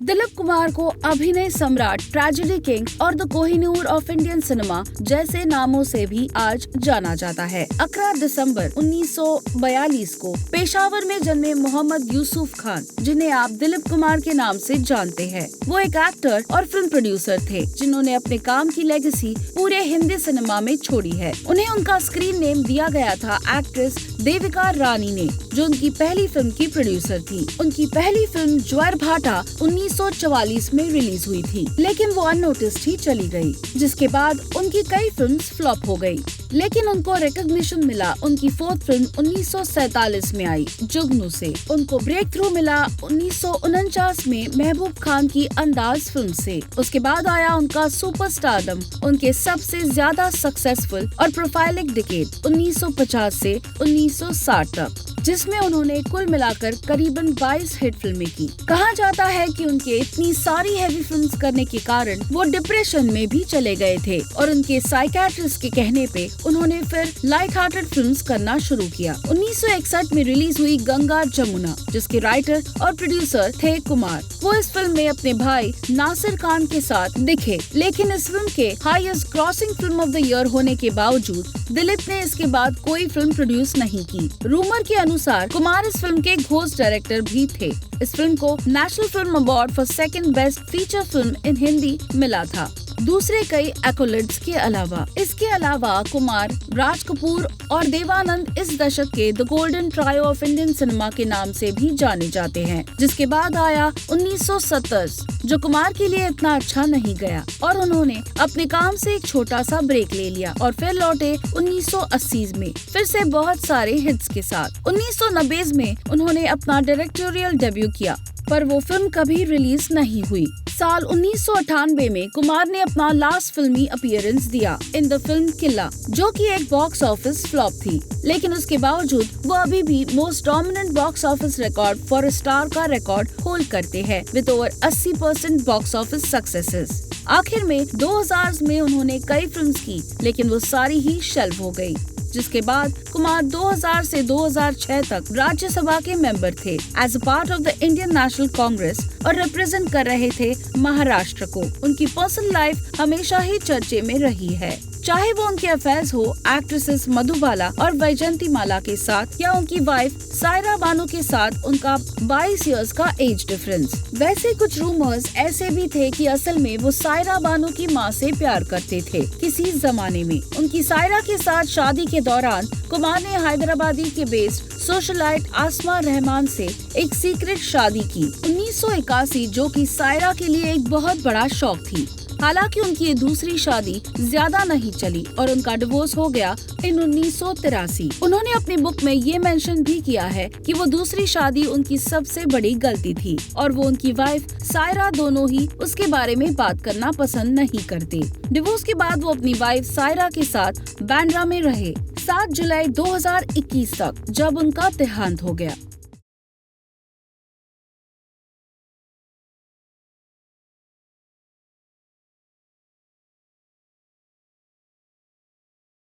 दिलीप कुमार को अभिनय सम्राट, ट्रेजेडी किंग और the Kohinoor of Indian cinema जैसे नामों से भी आज जाना जाता है। 11 दिसंबर 1942 को पेशावर में जन्मे मोहम्मद यूसुफ खान, जिन्हें आप दिलीप कुमार के नाम से जानते हैं, वो एक एक्टर और फिल्म प्रोड्यूसर थे जिन्होंने अपने काम की लेगेसी पूरे हिंदी सिनेमा में छोड़ी है। उन्हें उनका स्क्रीन नेम दिया गया था एक्ट्रेस देविका रानी ने, जो उनकी पहली फिल्म की प्रोड्यूसर थी। उनकी पहली फिल्म ज्वार भाटा 1944 में रिलीज हुई थी, लेकिन वो अननोटिस्ड ही चली गई, जिसके बाद उनकी कई फिल्म्स फ्लॉप हो गई। लेकिन उनको रिकॉग्निशन मिला उनकी फोर्थ फिल्म 1947 में आई जुगनू से। उनको ब्रेक थ्रू मिला 1949 में महबूब खान की अंदाज फिल्म से। उसके बाद आया उनका सुपरस्टारडम, उनके सबसे ज्यादा सक्सेसफुल और प्रोफाइलिक डिकेड 1950 से 1960 तक, जिसमें उन्होंने कुल मिलाकर करीबन 22 हिट फिल्में की। कहा जाता है कि उनके इतनी सारी हैवी फिल्म्स करने के कारण वो डिप्रेशन में भी चले गए थे और उनके साइकियाट्रिस्ट के कहने पे उन्होंने फिर लाइट हार्टेड फिल्म्स करना शुरू किया। 1961 में रिलीज हुई गंगा जमुना, जिसके राइटर और प्रोड्यूसर थे कुमार। वो इस फिल्म में अपने भाई नासिर खान के साथ दिखे, लेकिन इस फिल्म के highest crossing film of the year होने के बावजूद दिलीप ने इसके बाद कोई फिल्म प्रोड्यूस नहीं की। रूमर के अनुसार कुमार इस फिल्म के घोस्ट डायरेक्टर भी थे। इस फिल्म को national film award for second best feature film in Hindi मिला था, दूसरे कई एक्कोलेड्स के अलावा। इसके अलावा कुमार, राज कपूर और देवानंद इस दशक के the golden trio of Indian cinema के नाम से भी जाने जाते हैं। जिसके बाद आया 1970, जो कुमार के लिए इतना अच्छा नहीं गया और उन्होंने अपने काम से एक छोटा सा ब्रेक ले लिया और फिर लौटे 1980 में फिर से बहुत सारे हिट्स के साथ। 1990 में उन्होंने अपना डायरेक्टोरियल डेब्यू किया, पर वो फिल्म कभी रिलीज नहीं हुई। साल 1998 में कुमार ने अपना लास्ट फिल्मी अपीयरेंस दिया इन द फिल्म किला, जो कि एक बॉक्स ऑफिस फ्लॉप थी, लेकिन उसके बावजूद वो अभी भी most dominant box office record for a star का रिकॉर्ड होल्ड करते हैं with over 80% box office successes. आखिर में 2000 में उन्होंने कई फिल्म्स की, लेकिन वो सारी ही शेल्व हो गई। जिसके बाद कुमार 2000 से 2006 तक राज्यसभा के मेंबर थे as a part of the Indian National Congress और रिप्रेजेंट कर रहे थे महाराष्ट्र को। उनकी पर्सनल लाइफ हमेशा ही चर्चे में रही है, चाहे वो उनके अफेयर्स हो एक्ट्रेसेस मधुबाला और वैजयंती माला के साथ या उनकी वाइफ सायरा बानो के साथ उनका 22 इयर्स का एज डिफरेंस। वैसे कुछ रूमर्स ऐसे भी थे कि असल में वो सायरा बानो की मां से प्यार करते थे किसी जमाने में। उनकी सायरा के साथ शादी के दौरान कुमार ने हैदराबादी के बेस्ड सोशलाइट आसमा रहमान से एक सीक्रेट शादी की 1981, जो कि सायरा के लिए एक बहुत बड़ा शौक थी। हालांकि उनकी ये दूसरी शादी ज्यादा नहीं चली और उनका डिवोर्स हो गया इन 1983। उन्होंने अपनी बुक में ये मेंशन भी किया है कि वो दूसरी शादी उनकी सबसे बड़ी गलती थी और वो उनकी वाइफ सायरा दोनों ही उसके बारे में बात करना पसंद नहीं करते। डिवोर्स के बाद वो अपनी वाइफ सायरा के साथ बांद्रा में रहे 7 जुलाई 2021 तक, जब उनका देहांत हो गया।